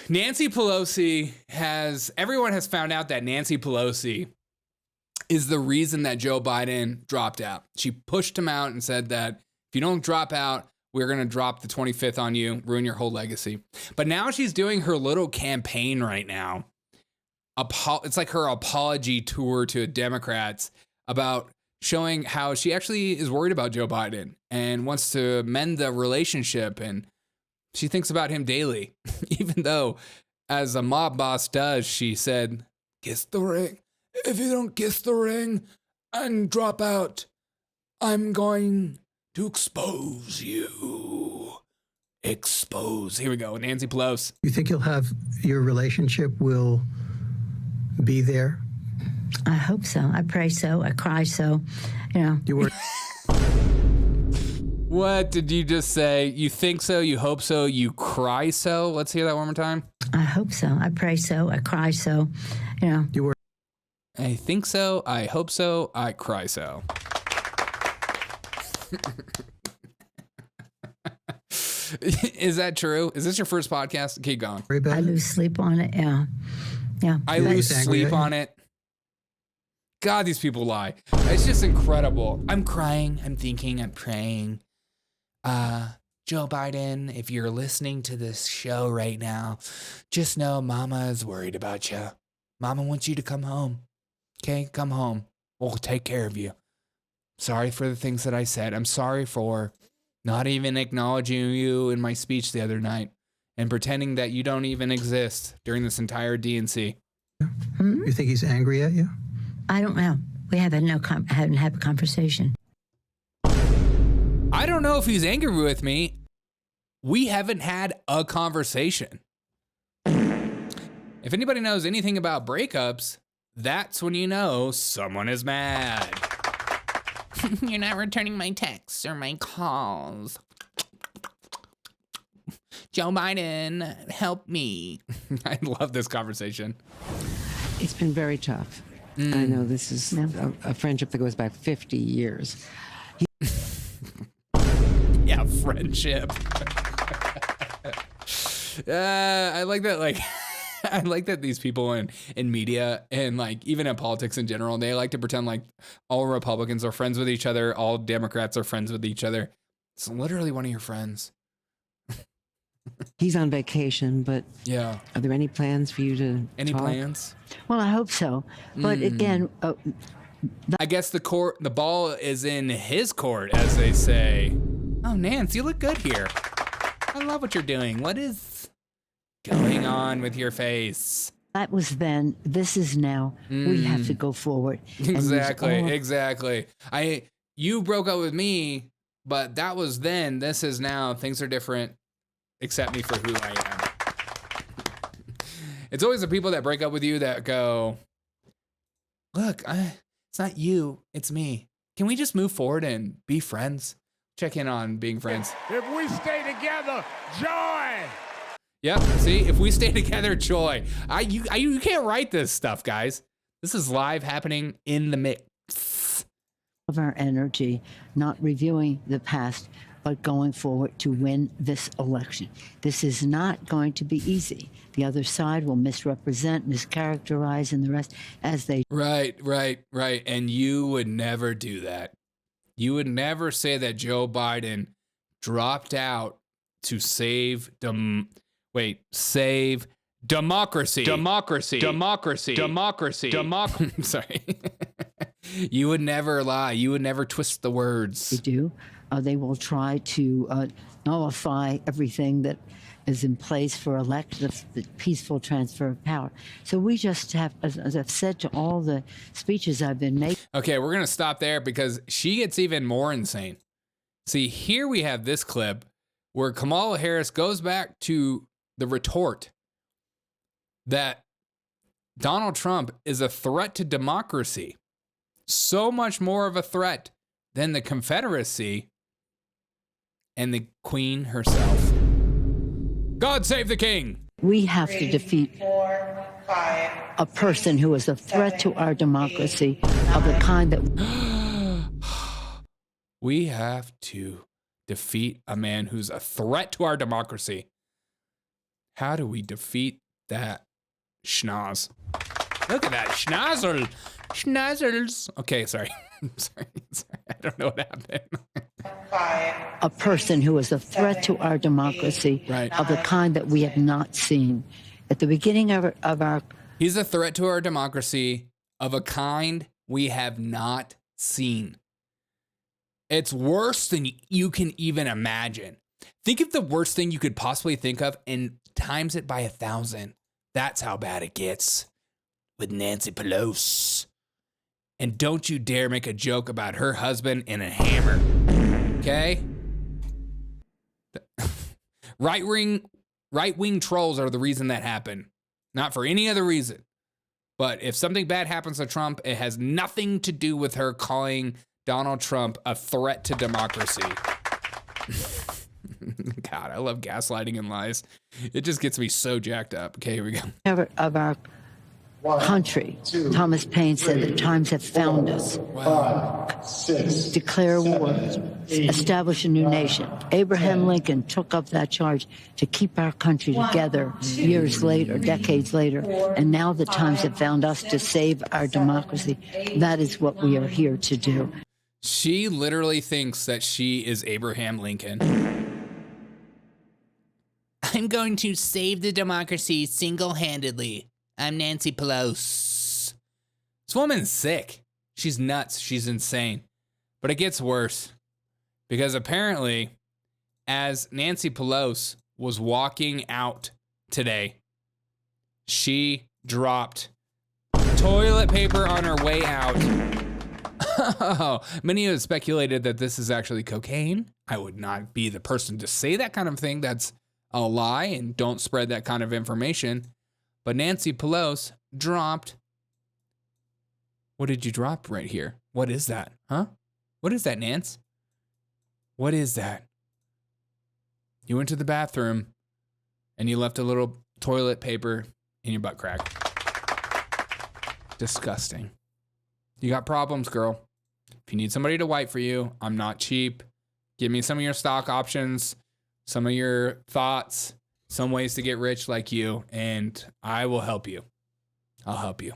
Nancy Pelosi everyone has found out that Nancy Pelosi is the reason that Joe Biden dropped out. She pushed him out and said that if you don't drop out, we're going to drop the 25th on you, ruin your whole legacy. But now she's doing her little campaign right now. It's like her apology tour to Democrats about showing how she actually is worried about Joe Biden and wants to mend the relationship. And she thinks about him daily, even though, as a mob boss does, she said, kiss the ring. If you don't kiss the ring and drop out, I'm going to expose you. Expose. Here we go. Nancy Pelosi. You think your relationship will be there? I hope so. I pray so. I cry so. You know. You were. What did you just say? You think so, you hope so, you cry so? Let's hear that one more time. I hope so. I pray so. I cry so. You know. You were. I think so, I hope so, I cry so. Is that true? Is this your first podcast? Keep going. I lose sleep on it. Yeah. Yeah. I lose sleep on it. God, these people lie. It's just incredible. I'm crying. I'm thinking. I'm praying. Joe Biden, if you're listening to this show right now, just know Mama is worried about you. Mama wants you to come home. Okay, come home. We'll take care of you. Sorry for the things that I said. I'm sorry for not even acknowledging you in my speech the other night and pretending that you don't even exist during this entire DNC. You think he's angry at you? I don't know. We haven't had a conversation. I don't know if he's angry with me. We haven't had a conversation. If anybody knows anything about breakups, that's when you know someone is mad. You're not returning my texts or my calls. Joe Biden, help me. I love this conversation. It's been very tough. I know this is a friendship that goes back 50 years. Yeah, friendship. I like that. Like, I like that these people in media and like even in politics in general, they like to pretend like all Republicans are friends with each other, all Democrats are friends with each other. It's literally one of your friends. He's on vacation, but yeah, are there any plans for you to any talk? plans? Well, I hope so. But again, I guess the ball is in his court, as they say. Oh, Nance, you look good here. I love what you're doing. What is going on with your face? that was then. This is now. We have to go forward. Exactly. You broke up with me, but that was then. This is now. Things are different. Accept me for who I am. It's always the people that break up with you that go, look, it's not you, it's me. Can we just move forward and be friends? Check in on being friends. If we stay together, joy. Yep. See, if we stay together, joy. You can't write this stuff, guys. This is live happening in the mix. Of our energy, not reviewing the past, but going forward to win this election. This is not going to be easy. The other side will misrepresent, mischaracterize, and the rest as they. Right. And you would never do that. You would never say that Joe Biden dropped out to save democracy. Sorry. You would never lie. You would never twist the words. They do. They will try to nullify everything that is in place for the peaceful transfer of power. So we just have, as I've said to all the speeches I've been making. Okay, we're going to stop there because she gets even more insane. See, here we have this clip where Kamala Harris goes back to the retort that Donald Trump is a threat to democracy. So much more of a threat than the Confederacy and the Queen herself. God save the King. We have to defeat a person who is a threat to our democracy of the kind that we have to defeat a man who's a threat to our democracy. How do we defeat that schnoz? Look at that schnozzle. Schnozzles. Okay, sorry. sorry. I don't know what happened. A person who is a threat to our democracy Right. of the kind that we have not seen. At the beginning of our He's a threat to our democracy of a kind we have not seen. It's worse than you can even imagine. Think of the worst thing you could possibly think of and times it by 1,000. That's how bad it gets with Nancy Pelosi. And don't you dare make a joke about her husband and a hammer. Okay? Right-wing trolls are the reason that happened. Not for any other reason. But if something bad happens to Trump, it has nothing to do with her calling Donald Trump a threat to democracy. God, I love gaslighting and lies. It just gets me so jacked up. Okay, here we go. of our country. Thomas Paine said the times have found us. Declare war. Establish a new nation. Abraham Lincoln took up that charge to keep our country together years later, decades later. And now the times have found us to save our democracy. That is what we are here to do. She literally thinks that she is Abraham Lincoln. I'm going to save the democracy single-handedly. I'm Nancy Pelosi. This woman's sick. She's nuts. She's insane. But it gets worse. Because apparently, as Nancy Pelosi was walking out today, she dropped toilet paper on her way out. Oh, many have speculated that this is actually cocaine. I would not be the person to say that kind of thing. That's a lie, and don't spread that kind of information. But Nancy Pelosi dropped. What did you drop right here? What is that? Huh? What is that, Nance? What is that? You went to the bathroom and you left a little toilet paper in your butt crack. Disgusting. You got problems, girl. If you need somebody to wipe for you, I'm not cheap. Give me some of your stock options, some of your thoughts, some ways to get rich like you, and I will help you. I'll help you.